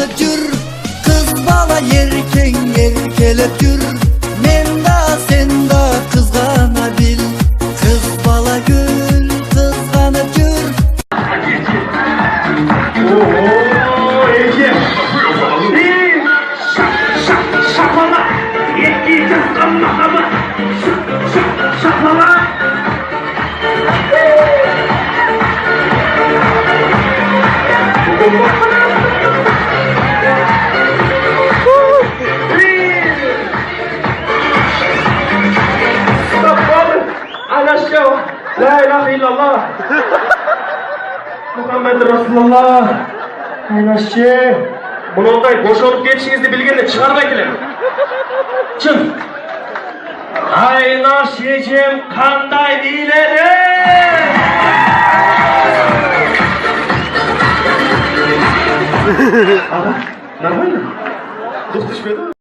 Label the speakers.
Speaker 1: kızg'anib yur, qiz bola erkelab yur, menda senda kızg'ana bil, qiz bola gul kızg'anib yur.
Speaker 2: Şaplama! Yettiği kıskanma ama! Şaplama! Anaşşava! La ilahe illallah! Muhammed Resulullah! Anaşşe! Bununday boşanıp geçişinizi bilgende çıkarmay kelem. Çın! Aynaşşecim kanday diledi! Nормально? Дух düşmedi mi?